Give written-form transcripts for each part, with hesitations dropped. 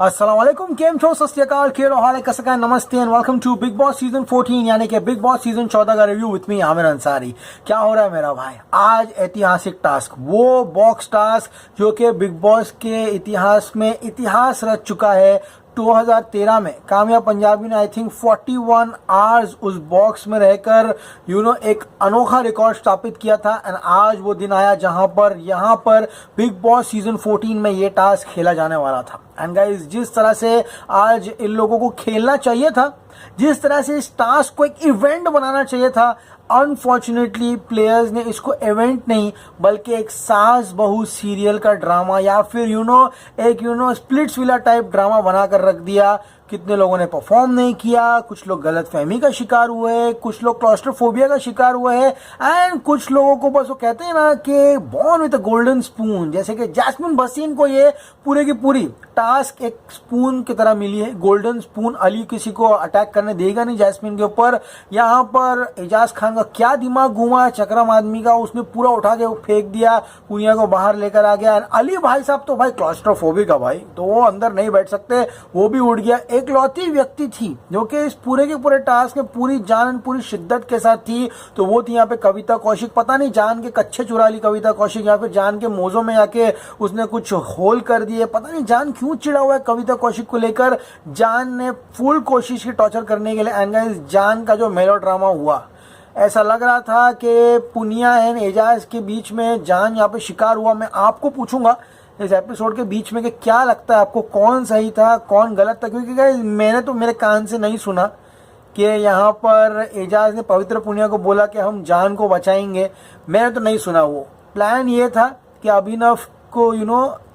अस्सलाम वालेकुम, केम छो, सत श्री अकाल, केड़ो हाल है, कैसा है, नमस्ते and welcome to big boss season 14 यानी कि बिग बॉस सीजन 14 का review with me Aamir Ansari. क्या हो रहा है मेरा भाई? आज ऐतिहासिक टास्क, वो बॉक्स टास्क जो कि बिग बॉस के इतिहास में इतिहास रच चुका है। 2013 में कामयाब पंजाबी ने आई थिंक 41 आवर्स उस बॉक्स में रहकर एक अनोखा रिकॉर्ड स्थापित किया था। एंड आज वो दिन आया जहां पर यहाँ पर बिग बॉस सीजन 14 में ये टास्क खेला जाने वाला था। एंड गाइस, जिस तरह से आज इन लोगों को खेलना चाहिए था, जिस तरह से इस टास्क को एक इवेंट बनाना चाहिए था, अनफॉर्चुनेटली प्लेयर्स ने इसको इवेंट नहीं बल्कि एक सास बहू सीरियल का ड्रामा या फिर एक स्प्लिट्स विला टाइप ड्रामा बनाकर रख दिया। कितने लोगों ने परफॉर्म नहीं किया, कुछ लोग गलत फहमी का शिकार हुए, कुछ लोग क्लॉस्ट्रोफोबिया का शिकार हुए हैं एंड कुछ लोगों को बस वो कहते हैं ना कि born with a golden spoon, जैसे कि जैस्मिन भसीन को ये पूरे की पूरी टास्क एक स्पून की तरह मिली है, गोल्डन स्पून। अली किसी को अटैक करने देगा नहीं जैस्मिन के ऊपर। यहाँ पर एजाज खान का क्या दिमाग घुमा, चक्रम आदमी का, उसने पूरा उठा के फेंक दिया, पुनिया को बाहर लेकर आ गया। अली भाई साहब तो भाई क्लॉस्ट्रोफोबिक है भाई, तो वो अंदर नहीं बैठ सकते, वो भी उड़ गया। एक लौती व्यक्ति थी जो कि इस पूरे के पूरे टास्क में पूरी जान पूरी शिद्दत के साथ थी, तो वो थी यहाँ पे कविता कौशिक। पता नहीं जान के कच्चे चुरा ली कविता कौशिक या फिर जान के मोजों में जाके उसने कुछ होल कर दिए, पता नहीं जान क्यों चिड़ा हुआ है कविता कौशिक को लेकर। जान ने फुल कोशिश की टॉर्चर करने के लिए। एंड गाइस, जान का जो मेलोड्रामा हुआ, ऐसा लग रहा था कि पुनिया एंड एजाज के बीच में जान यहाँ पे शिकार हुआ। मैं आपको पूछूंगा इस एपिसोड के बीच में कि क्या लगता है आपको, कौन सही था कौन गलत था? क्योंकि गाइस, मैंने तो मेरे कान से नहीं सुना कि यहाँ पर एजाज ने पवित्र पुनिया को बोला कि हम जान को बचाएंगे। मैंने तो नहीं सुना। वो प्लान ये था कि अभिनव को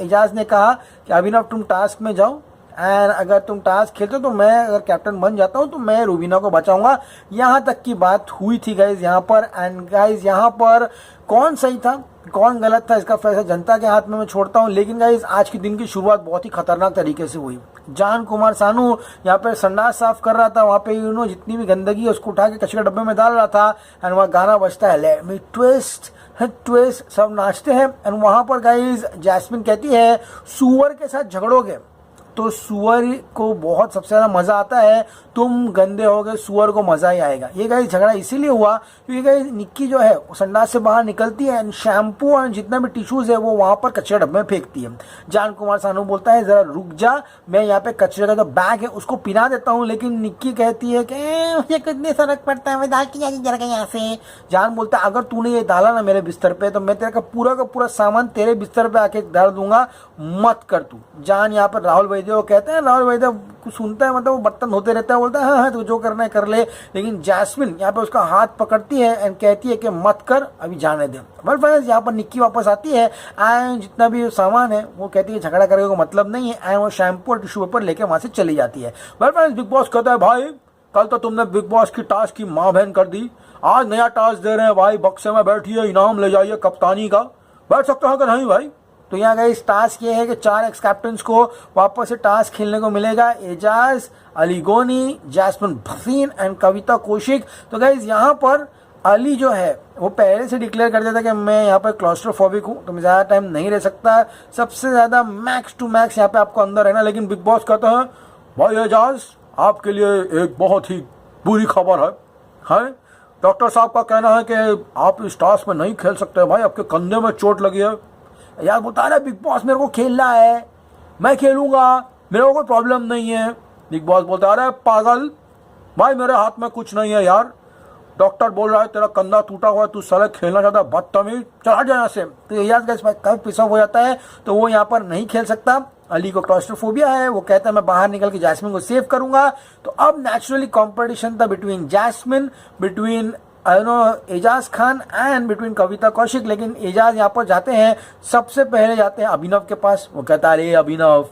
एजाज ने कहा कि अभिनव तुम टास्क में जाओ एंड अगर तुम टास्क खेलते हो तो मैं अगर कैप्टन बन जाता हूं तो मैं रूबीना को बचाऊंगा। यहाँ तक की बात हुई थी गाइज यहाँ पर। एंड गाइज, यहाँ पर कौन सही था कौन गलत था इसका फैसला जनता के हाथ में मैं छोड़ता हूं। लेकिन गाइज, आज के दिन की शुरुआत बहुत ही खतरनाक तरीके से हुई। जान कुमार सानू यहाँ पे संडास साफ कर रहा था, वहाँ पे जितनी भी गंदगी है उसको उठा के कचरे डब्बे में डाल रहा था। एंड वहाँ गाना बजता है लेट मी ट्विस्ट ट्विस्ट, सब नाचते हैं। एंड वहाँ पर गाइज जैस्मिन कहती है सुअर के साथ झगड़ोगे तो सुअर को बहुत सबसे ज्यादा मजा आता है, तुम गंदे हो गए सुअर को मजा ही आएगा। ये गाइस झगड़ा इसीलिए हुआ क्योंकि गाइस निक्की जो है वो संडास से बाहर निकलती है एंड शैम्पू और जितना भी टिश्यूज है वो वहां पर कचरे डब्बे में फेंकती है। जान कुमार सानू बोलता है जरा रुक जा, मैं यहाँ पे कचरे का जो बैग है उसको पिना देता हूँ। लेकिन निक्की कहती है कि मुझे कितनी फर्क पड़ता है, मैं डाल के जरा यहाँ से। जान बोलता है अगर तूने ये डाला ना मेरे बिस्तर पे तो मैं तेरे का पूरा सामान तेरे बिस्तर पे आके डाल दूंगा, मत कर तू। जान यहाँ पर राहुल वैद्य को कहते हैं, राहुल वैद्य कुछ सुनता है, मतलब वो बर्तन होते रहता है, बोलता है हाँ तू जो करना है कर ले। लेकिन जैस्मिन यहाँ पे उसका हाथ पकड़ती है एंड कहती है कि मत कर, अभी जाने दे। बट फ्रेंड्स, यहाँ पर निक्की वापस आती है एंड जितना भी सामान है वो कहती है झगड़ा करने को मतलब नहीं है एंड वो शैम्पू और टिश्यू पेपर लेके वहां से चली जाती है। बट फ्रेंड्स, बिग बॉस कहता है भाई कल तो तुमने बिग बॉस की टास्क की माँ बहन कर दी, आज नया टास्क दे रहे हैं भाई, बक्से में बैठिए इनाम ले जाइए कप्तानी का। बैठ सकते हो कि नहीं भाई? तो यहाँ गई टास्क ये है कि 4 एक्स कैप्टन्स को वापस से टास्क खेलने को मिलेगा, एजाज, अली गोनी, जैस्मिन भसीन एंड कविता कौशिक। तो गाइज यहाँ पर अली जो है वो पहले से डिक्लेयर कर देता कि मैं यहाँ पर क्लॉस्ट्रोफोबिक हूँ तो मैं ज़्यादा टाइम नहीं रह सकता, सबसे ज़्यादा मैक्स टू मैक्स यहाँ पे आपको अंदर रहना। लेकिन बिग बॉस कहता है भाई एजाज आपके लिए एक बहुत ही बुरी खबर है। डॉक्टर साहब का कहना है कि आप इस टास्क में नहीं खेल सकते भाई, आपके कंधे में चोट लगी है। यार बता रहा बिग बॉस मेरे को खेलना है, मैं खेलूंगा, मेरे को कोई प्रॉब्लम नहीं है। बिग बॉस बोलता अरे पागल भाई मेरे हाथ में कुछ नहीं है यार, डॉक्टर बोल रहा है तेरा कंधा टूटा हुआ है, तू साला खेलना चाहता है, बदतमीज, चला जा यहाँ से। तो यार कभी पिसअप हो जाता है तो वो यहाँ पर नहीं खेल सकता। अली को क्लॉस्ट्रोफोबिया है, वो कहता है मैं बाहर निकल के जैस्मिन को सेव करूंगा। तो अब नेचुरली कॉम्पिटिशन था between Jasmin, between Eijaz Khan and between Kavita Kaushik. लेकिन एजाज यहाँ पर जाते हैं, सबसे पहले जाते हैं अभिनव के पास। वो कहता है अरे अभिनव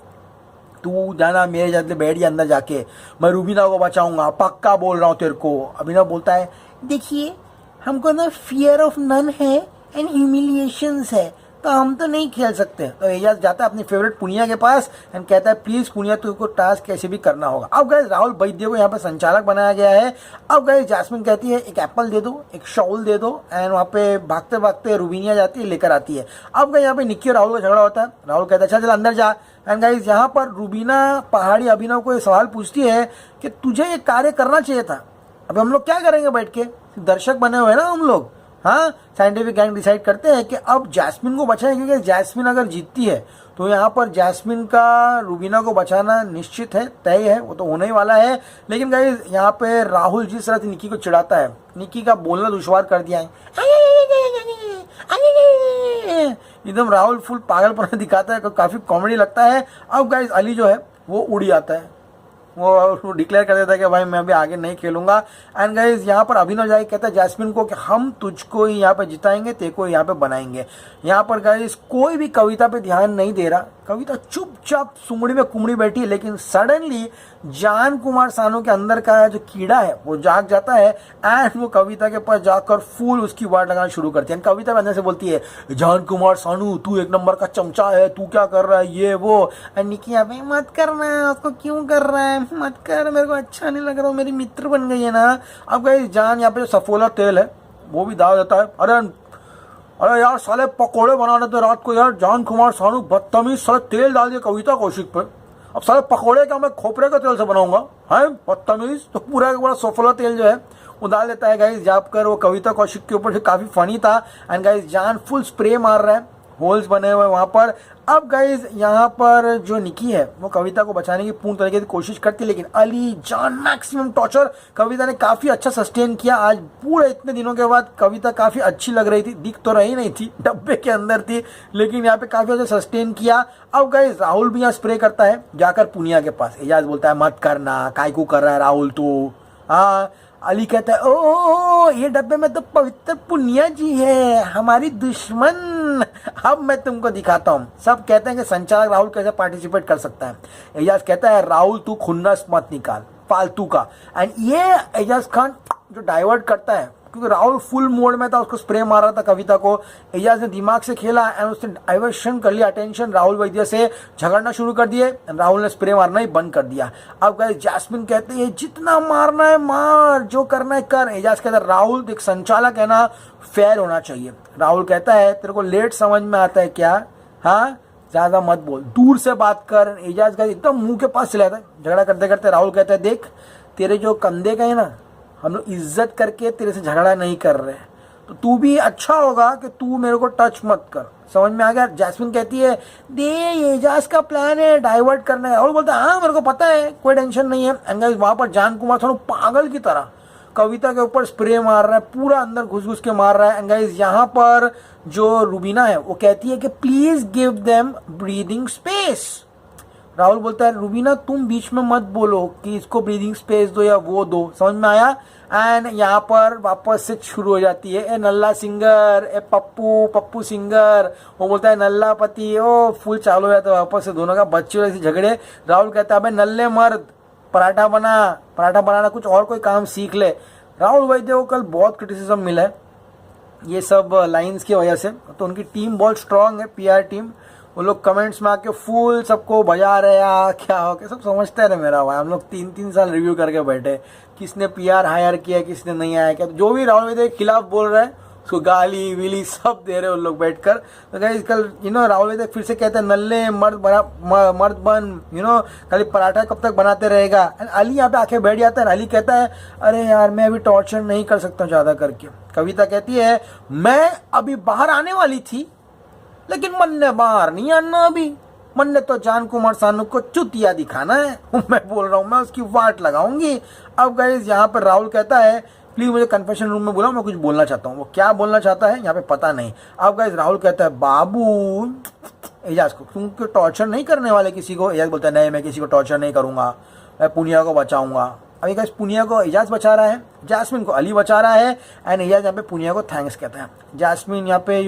तू जाना मेरे जाते बैठ जा अंदर जाके, मैं रूबीना को बचाऊंगा, पक्का बोल रहा हूँ तेरे को। अभिनव बोलता है देखिए हमको ना फियर ऑफ नन है एंड ह्यूमिलिएशंस है तो हम तो नहीं खेल सकते। तो एजाज जाता है अपनी फेवरेट पुनिया के पास एंड कहता है प्लीज पुनिया तुमको टास्क कैसे भी करना होगा। अब गाइस राहुल वैद्य को यहाँ पे संचालक बनाया गया है। अब गाइस जैस्मिन कहती है एक एप्पल दे दो, एक शॉल दे दो एंड वहाँ पे भागते भागते रूबीनिया जाती है लेकर आती है। अब गाइस यहाँ पे निक्की और राहुल का झगड़ा होता है। राहुल कहता है चल अंदर जा, एंड गाइज यहाँ पर रुबीना पहाड़ी अभिनव को ये सवाल पूछती है कि तुझे ये कार्य करना चाहिए था। अभी हम लोग क्या करेंगे बैठ के, दर्शक बने हुए हैं ना हम लोग। हाँ, साइंटिफिक गैंग डिसाइड करते हैं कि अब जैस्मिन को बचाएं, क्योंकि जैस्मिन अगर जीतती है तो यहाँ पर जैस्मिन का रुबीना को बचाना निश्चित है, तय है, वो तो होने ही वाला है। लेकिन गाइज यहाँ पे राहुल जिस तरह से निक्की को चिढ़ाता है, निक्की का बोलना दुश्वार कर दिया है, एकदम राहुल फुल पागलपना दिखाता है, काफी कॉमेडी लगता है। अब गाइज अली जो है वो उड़ जाता है, वो डिक्लेयर कर देता है कि भाई मैं अभी आगे नहीं खेलूंगा। एंड गाइज यहाँ पर अभिनव जाई कहता है जैस्मिन को कि हम तुझको ही यहाँ पे जिताएंगे, तेको यहाँ पे बनाएंगे। यहाँ पर गाइज कोई भी कविता पे ध्यान नहीं दे रहा, कविता चुपचाप सुंगड़ी में कुमड़ी बैठी है। लेकिन सडनली जान कुमार सानू के अंदर का जो कीड़ा है वो जाग जाता है एंड वो कविता के पास जाकर फुल उसकी वाट लगाना शुरू करती है। कविता अंदर से बोलती है, जान कुमार सानू तू एक नंबर का चमचा है, तू क्या कर रहा है, ये वो। एंड निकी अबे मत करना, उसको क्यों कर रहा है, मत कर, मेरे को अच्छा नहीं लग रहा, मेरी मित्र बन गई है ना। अब गाइस जान यहाँ पे जो सफोला तेल है वो भी डाल देता है। अरे यार साले पकोड़े बनाने थे रात को यार, जान कुमार सानू बदतमीज, साले तेल डाल दिया कविता कौशिक पे। अब साले पकोड़े का मैं खोपरे का तेल से बनाऊंगा, है बदतमीज। तो पूरा का पूरा सफोला तेल जो है वो डाल देता है गाइस जाकर वो कविता कौशिक के ऊपर, जो काफी फनी था। एंड गाइस जान फुल स्प्रे मार रहा है, होल्स बने हुए वहां पर। अब गाइज यहाँ पर जो निकी है वो कविता को बचाने की पूर्ण तरीके से कोशिश करती है, लेकिन अली जान मैक्सिमम टॉर्चर। कविता ने काफी अच्छा सस्टेन किया आज, पूरे इतने दिनों के बाद कविता काफी अच्छी लग रही थी, दिख तो रही नहीं थी, डब्बे के अंदर थी, लेकिन यहाँ पे काफी अच्छा सस्टेन किया। अब गाइज राहुल भी यहाँ स्प्रे करता है जाकर पुनिया के पास। एजाज बोलता है मत करना, काय को कर रहा है राहुल तो। हाँ, अली कहता है ओ ये डब्बे में तो पवित्र पुनिया जी है, हमारी दुश्मन। अब मैं तुमको दिखाता हूँ। सब कहते हैं कि संचालक राहुल कैसे पार्टिसिपेट कर सकता है। एजाज कहता है राहुल तू खुन्नस मत निकाल फालतू का। एंड ये एजाज खान जो डाइवर्ट करता है, क्योंकि राहुल फुल मोड में था, उसको स्प्रे मार रहा था कविता को। एजाज ने दिमाग से खेला एंड उसने डाइवर्शन कर लिया अटेंशन, राहुल वैद्य से झगड़ना शुरू कर दिए। राहुल ने स्प्रे मारना ही बंद कर दिया। अब गाइस जैस्मिन कहते हैं जितना मारना है मार, जो करना है कर। एजाज कहता है राहुल एक संचालक है ना, फेयर होना चाहिए। राहुल कहता है तेरे को लेट समझ में आता है क्या, हाँ ज्यादा मत बोल, दूर से बात कर। एजाज का एकदम मुंह के पास चला था झगड़ा करते करते। राहुल कहता है देख तेरे जो कंधे का है ना, हम लोग इज्जत करके तेरे से झगड़ा नहीं कर रहे, तो तू भी अच्छा होगा कि तू मेरे को टच मत कर। समझ में आ गया। जैस्मिन कहती है दे एजाज का प्लान है डाइवर्ट करना है। और बोलता है हाँ मेरे को पता है, कोई टेंशन नहीं है। एंड गाइस वहां पर जान कुमार सानू पागल की तरह कविता के ऊपर स्प्रे मार रहा है, पूरा अंदर घुस घुस के मार रहा है। एंड गाइस यहाँ पर जो रुबीना है वो कहती है कि please give them breathing space. Rahul बोलता है रुबीना तुम बीच में मत बोलो कि इसको ब्रीदिंग स्पेस दो या वो दो। समझ में आया। एंड यहाँ पर वापस से शुरू हो जाती है ए नल्ला सिंगर, ए पप्पू पप्पू सिंगर। वो बोलता है नल्ला पति, ओ फुल चालू हो जाता है वापस से दोनों का बच्चे ऐसे झगड़े। राहुल कहता है अबे नल्ले मर्द पराठा बना, पराठा बनाना कुछ और कोई काम सीख ले। राहुल वैद्य को कल बहुत क्रिटिसिज्म मिला है ये सब लाइंस की वजह से, तो उनकी टीम बहुत स्ट्रांग है, पीआर टीम। वो लोग कमेंट्स में आके फुल सबको बजा रहे हैं क्या हो क्या, सब समझते रहे मेरा भाई। हम लोग 3-3 साल रिव्यू करके बैठे, किसने पीआर हायर किया किसने नहीं हायर किया। तो जो भी राहुल वैद्य के खिलाफ बोल रहे हैं उसको गाली विली सब दे रहे उन लोग बैठकर। तो गाइस कल राहुल वैद्य फिर से कहते हैं नल्ले मर्द मर्द बन, खाली पराठा कब तक बनाते रहेगा। अली यहाँ पे आके बैठ जाता है। अली कहता है अरे यार मैं अभी टॉर्चर नहीं कर सकता ज्यादा करके। कविता कहती है मैं अभी बाहर आने वाली थी लेकिन मन ने बाहर नहीं आना, अभी मन ने तो जान कुमार सानू को चुतिया दिखाना है। मैं बोल रहा हूँ मैं उसकी वाट लगाऊंगी। अब गाइस यहाँ पर राहुल कहता है प्लीज मुझे कन्फेशन रूम में बुलाओ, मैं कुछ बोलना चाहता हूँ। वो क्या बोलना चाहता है यहाँ पे पता नहीं। अब गाइस राहुल कहता है बाबू एजाज को तुम टॉर्चर नहीं करने वाले किसी को। एजाज बोलता है नहीं मैं किसी को टॉर्चर नहीं करूंगा, मैं पुनिया को बचाऊंगा। अभी गाइस पुनिया को एजाज बचा रहा है, जैस्मिन को अली बचा रहा है। एंड एजाज यहाँ पे पुनिया को थैंक्स कहता है। जैस्मिन यहाँ पे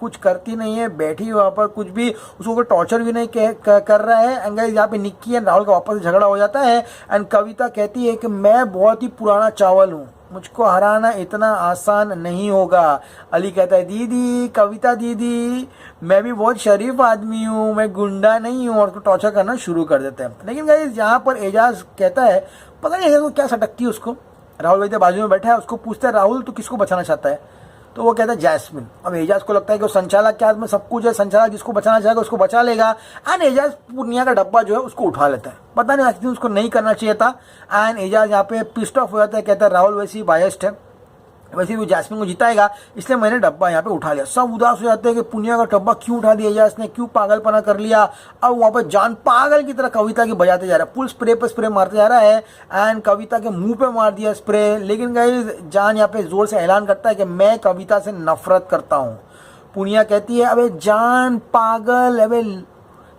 कुछ करती नहीं है, बैठी वहाँ पर कुछ भी उसको कोई टॉर्चर भी नहीं कर रहा है। एंड गाइस यहाँ पे निक्की एंड राहुल का वापस झगड़ा हो जाता है। एंड कविता कहती है कि मैं बहुत ही पुराना चावल हूँ, मुझको हराना इतना आसान नहीं होगा। अली कहता है दीदी कविता दीदी मैं भी बहुत शरीफ आदमी हूँ, मैं गुंडा नहीं हूँ, और उसको टॉर्चर करना शुरू कर देते हैं। लेकिन गाइस यहाँ पर एजाज कहता है पता नहीं एजाज को क्या सटकती है उसको। राहुल वैद्य बाजू में बैठा है, उसको पूछता है राहुल तू किसको बचाना चाहता है। तो वो कहता है जैस्मिन। अब एजाज को लगता है कि वो संचालक के हाथ में सब कुछ है, संचालक जिसको बचाना चाहेगा उसको बचा लेगा। एंड एजाज पूर्णिया का डब्बा जो है उसको उठा लेता है। पता नहीं एक्चुअली उसको नहीं करना चाहिए था। एंड एजाज यहाँ पे पिस्ड ऑफ हो जाता है, कहता है राहुल वैसे ही बायस्ड है, वैसे भी जैस्मिन को जिताएगा, इसलिए मैंने डब्बा यहाँ पे उठा लिया। सब उदास हो जाते हैं कि पुनिया का डब्बा क्यों उठा दिया एजाज ने, क्यों पागलपना कर लिया। अब वहाँ पे जान पागल की तरह कविता की बजाते जा रहा है, फुल स्प्रे पे स्प्रे मारते जा रहा है एंड कविता के मुंह पे मार दिया स्प्रे। लेकिन गाइस जान यहाँ पे जोर से ऐलान करता है कि मैं कविता से नफरत करता हूँ। पुनिया कहती है अबे जान पागल, अबे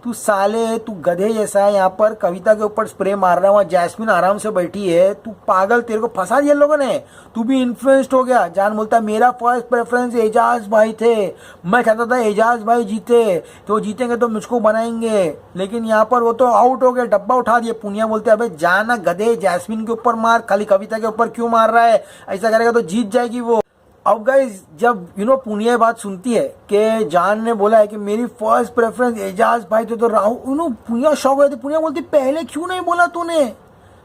तू साले, तू गधे जैसा है, यहाँ पर कविता के ऊपर स्प्रे मार रहा है, वहाँ जैस्मिन आराम से बैठी है, तू पागल, तेरे को फंसा दिया लोगों ने, तू भी इन्फ्लुएंस्ड हो गया। जान बोलता है मेरा फर्स्ट प्रेफरेंस एजाज भाई थे, मैं चाहता था एजाज भाई जीते, तो जीतेंगे तो मुझको बनाएंगे, लेकिन यहाँ पर वो तो आउट हो गए, डब्बा उठा दिए। पुनिया बोलते हैं अबे जाना गधे, जैस्मिन के ऊपर मार, खाली कविता के ऊपर क्यों मार रहा है, ऐसा करेगा तो जीत जाएगी वो। अब गाइज जब पुनिया बात सुनती है कि जान ने बोला है कि मेरी फर्स्ट प्रेफरेंस एजाज भाई थे, तो राहुल पुनिया शौक हो जाती। पुनिया बोलती पहले क्यों नहीं बोला तूने।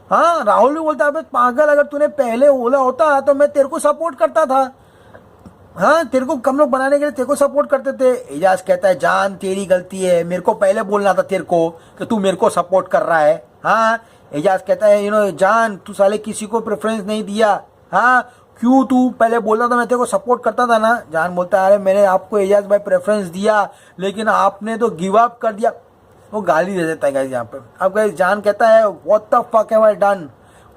हाँ, राहुल भी बोलता है पागल, अगर तूने पहले बोला होता तो मैं तेरे को सपोर्ट करता था। हाँ, तेरे को कम लोग बनाने के लिए तेरे को सपोर्ट करते थे। एजाज कहता है जान तेरी गलती है, मेरे को पहले बोलना था तेरे को कि तू मेरे को सपोर्ट कर रहा है। हाँ, एजाज कहता है जान तू साले किसी को प्रेफरेंस नहीं दिया, हाँ क्यों, तू पहले बोलता था मैं तेरे को सपोर्ट करता था ना। जान बोलता है अरे मैंने आपको एजाज भाई प्रेफरेंस दिया, लेकिन आपने तो गिव अप कर दिया। वो गाली दे देता है गाइस यहाँ पे। अब गाइस जान कहता है what the fuck have I done.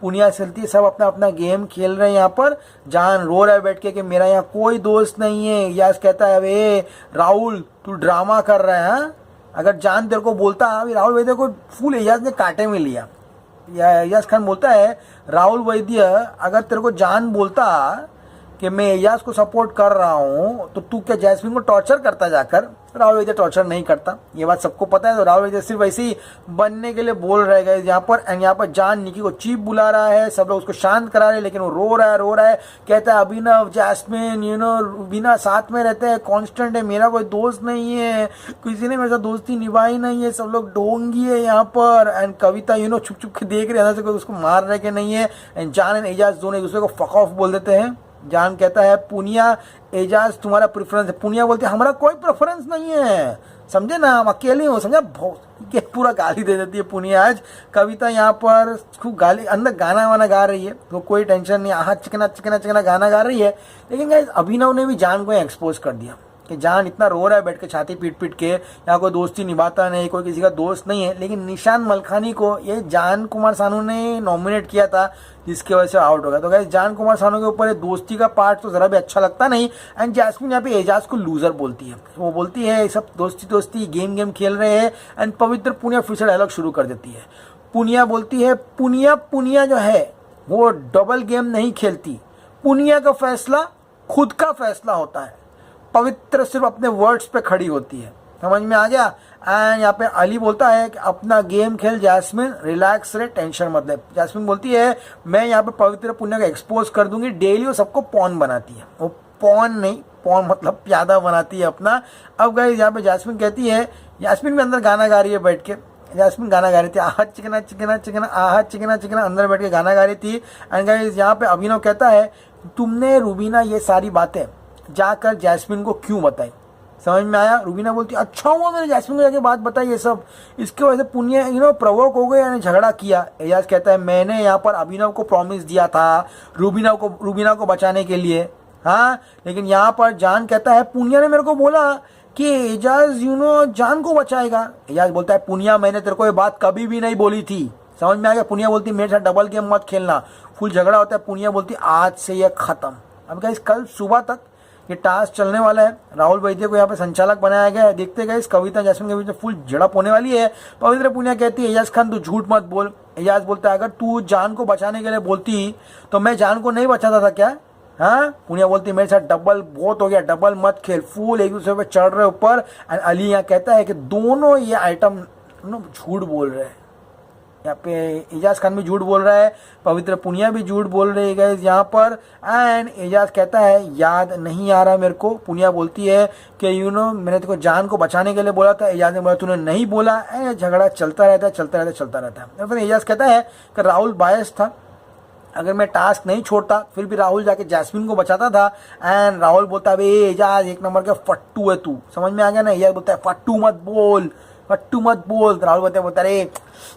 Punia चलती है, सब अपना अपना गेम खेल रहे हैं यहाँ पर। जान रो रहा है बैठ के कि मेरा यहाँ कोई दोस्त नहीं है। एजाज कहता है अबे राहुल तू ड्रामा कर रहा है, हाँ? अगर जान तेरे को बोलता अभी राहुल वैद्य को फुल एजाज ने कांटे में लिया। एजाज खान बोलता है राहुल वैद्य अगर तेरे को जान बोलता कि मैं एजाज को सपोर्ट कर रहा हूँ तो तू क्या जैस्मिन को टॉर्चर करता जाकर। राहुल वैद्य टॉर्चर नहीं करता, ये बात सबको पता है। तो राहुल वैद्य सिर्फ ऐसे ही बनने के लिए बोल रहे गए यहाँ पर। एंड यहाँ पर जान निकी को चीप बुला रहा है, सब लोग उसको शांत करा रहे हैं, लेकिन वो रो रहा है। कहता है अभिनव जैस्मिन बिना साथ में रहते हैं, कांस्टेंट है, मेरा कोई दोस्त नहीं है, किसी ने मेरे साथ दोस्ती निभाई नहीं है, सब लोग ढोंगी है यहाँ पर। एंड कविता छुप छुप के देख रहे हैं कोई उसको मार रहे कि नहीं है। एंड जान एंड एजाज दोनों एक दूसरे को फक ऑफ बोल देते हैं। जान कहता है पुनिया एजाज तुम्हारा प्रेफरेंस है। पुनिया बोलती है हमारा कोई प्रेफरेंस नहीं है, समझे ना, हम अकेले हो, समझा। पूरा गाली दे देती है पुनिया। आज कविता यहाँ पर खूब गाली, अंदर गाना वाना गा रही है, तो कोई टेंशन नहीं, आहा चिकना चिकना चिकना गाना गा रही है। लेकिन गाइस अभिनव ने भी जान को एक्सपोज कर दिया कि जान इतना रो रहा है बैठ के छाती पीट पीट के, यहाँ कोई दोस्ती निभाता नहीं, कोई किसी का दोस्त नहीं है। लेकिन निशान मलखानी को ये जान कुमार सानू ने नॉमिनेट किया था, जिसकी वजह से आउट हो गया। तो गाइस जान कुमार सानू के ऊपर दोस्ती का पार्ट तो जरा भी अच्छा लगता नहीं। एंड जैस्मिन यहाँ पे एजाज को लूजर बोलती है, वो बोलती है सब दोस्ती गेम खेल रहे हैं। एंड पवित्र पुनिया फिर से डायलॉग शुरू कर देती है। पुनिया बोलती है पुनिया जो है वो डबल गेम नहीं खेलती, पुनिया का फैसला खुद का फैसला होता है, पवित्र सिर्फ अपने वर्ड्स पे खड़ी होती है। समझ में आ गया। एंड यहाँ पे अली बोलता है कि अपना गेम खेल जैस्मिन, रिलैक्स रहे, टेंशन मत ले। जैस्मिन बोलती है मैं यहाँ पे पवित्र पुण्य का एक्सपोज कर दूंगी, डेली वो सबको पॉन बनाती है। वो पॉन नहीं, पॉन मतलब प्यादा बनाती है अपना। अब गाइस यहाँ पे जैस्मिन कहती है, जैस्मिन भी अंदर गाना गा रही है बैठ के। जैस्मिन गाना गा रही थी, आहा चिकना चिकना चिकना, आहा चिकना चिकना, अंदर बैठ के गाना गा रही थी। एंड गाइस यहाँ पे अभिनव कहता है तुमने रूबीना ये सारी बातें जाकर जैस्मिन को क्यों बताई। समझ में आया। रूबीना बोलती अच्छा हुआ मैंने जैस्मिन को जाके बात बताई ये सब, इसके वजह से पुण्य प्रोवोक हो गए, यानी झगड़ा किया। एजाज कहता है मैंने यहाँ पर अभिनव को प्रॉमिस दिया था रूबीना को बचाने के लिए, हाँ, लेकिन यहाँ पर जान कहता है पुण्य ने मेरे को बोला कि एजाज जान को बचाएगा। एजाज बोलता है पुनिया मैंने तेरे को ये बात कभी भी नहीं बोली थी। समझ में आ गया। पुनिया बोलती मेरे साथ डबल गेम मत खेलना, फुल झगड़ा होता है। पुनिया बोलती आज से ये खत्म। अब गाइस कल सुबह तक ये टास्क चलने वाला है। राहुल वैद्य को यहाँ पे संचालक बनाया गया है। देखते गए इस कविता जैस्मिन के बीच में फुल झड़प होने वाली है। पवित्र पुनिया कहती है एजाज खान तू झूठ मत बोल। एजाज बोलता है अगर तू जान को बचाने के लिए बोलती तो मैं जान को नहीं बचाता था क्या। हाँ, पुनिया बोलती मेरे साथ डबल बहुत हो गया, डबल मत खेल, फूल एक दूसरे पे चढ़ रहे ऊपर। एंड अली यहाँ कहता है कि दोनों ये आइटम झूठ बोल रहे हैं। यहाँ पे एजाज खान भी झूठ बोल रहा है, पवित्र पुनिया भी झूठ बोल रही है गाइस यहाँ पर। एंड एजाज कहता है याद नहीं आ रहा मेरे को। पुनिया बोलती है कि मैंने तेरे को जान को बचाने के लिए बोला था। एजाज ने बोला तूने नहीं बोला। झगड़ा चलता रहता है। फिर एजाज कहता है कि राहुल बायस था, अगर मैं टास्क नहीं छोड़ता फिर भी राहुल जाके जैस्मिन को बचाता था। एंड राहुल बोलता है एजाज एक नंबर का फट्टू है तू, समझ में आ गया ना। एजाज बोलता है फट्टू मत बोल, फट्टू मत बोल। राहुल बोलता है अरे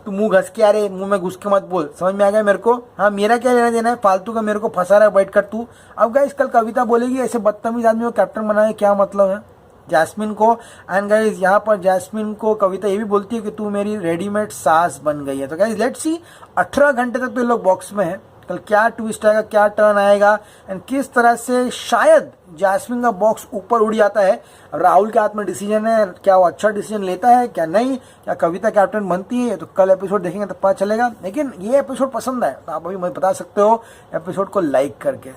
तू मुंह घस के, अरे मुंह में घुस के मत बोल, समझ में आ गया मेरे को। हाँ मेरा क्या लेना देना है, फालतू का मेरे को फंसा रहा है बैठ कर तू। अब गाइस कल कविता बोलेगी ऐसे बदतमीज आदमी को कैप्टन बनाए, क्या मतलब है जैस्मिन को। एंड गाइस यहाँ पर जैस्मिन को कविता ये भी बोलती है कि तू मेरी रेडीमेड सास बन गई है। तो गाइस लेट्स सी 18 घंटे तक तो ये लोग बॉक्स में है, कल क्या ट्विस्ट आएगा, क्या टर्न आएगा एंड किस तरह से शायद जैस्मिन का बॉक्स ऊपर उड़ जाता है। राहुल के हाथ में डिसीजन है, क्या वो अच्छा डिसीजन लेता है क्या नहीं, क्या कविता कैप्टन बनती है, तो कल एपिसोड देखेंगे तो पता चलेगा। लेकिन ये एपिसोड पसंद है तो आप अभी मुझे बता सकते हो एपिसोड को लाइक करके।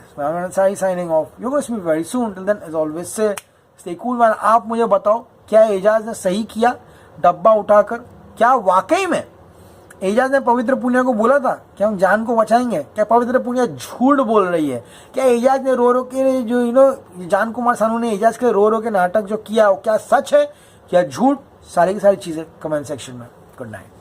Signing off, you going to be very soon, till then as always say stay cool man. आप मुझे बताओ क्या एजाज ने सही किया डब्बा उठाकर, क्या वाकई में एजाज ने पवित्र पुनिया को बोला था कि हम जान को बचाएंगे, क्या पवित्र पुनिया झूठ बोल रही है, क्या एजाज ने रो रो के जो जान कुमार सानू ने एजाज के रो के नाटक जो किया वो क्या सच है क्या झूठ, सारी की सारी चीजें कमेंट सेक्शन में। Good night.